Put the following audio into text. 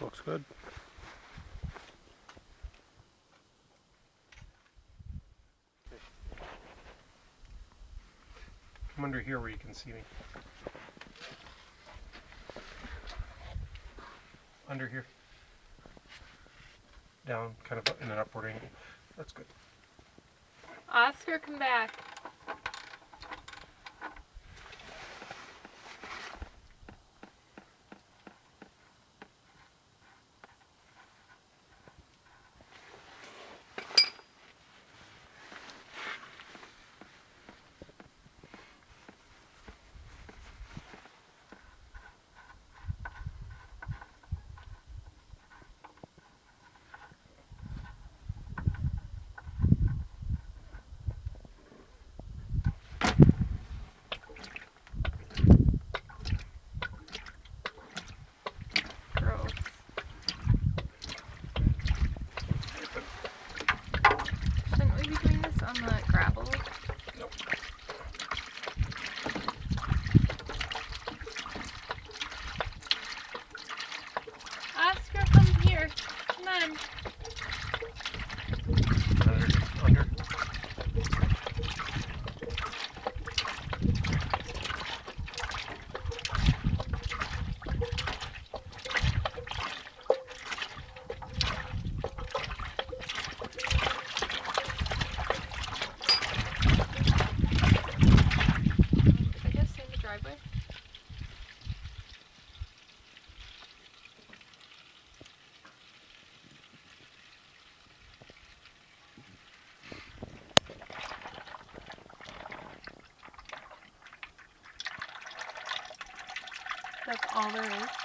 Looks good. I'm under here where you can see me. Under here. Down, kind of in an upward angle. That's good. Oscar, come back. Gross. Shouldn't we be doing this on the gravel? Nope. Oscar, come here. Come on. Under. I guess in the driveway. That's all there is.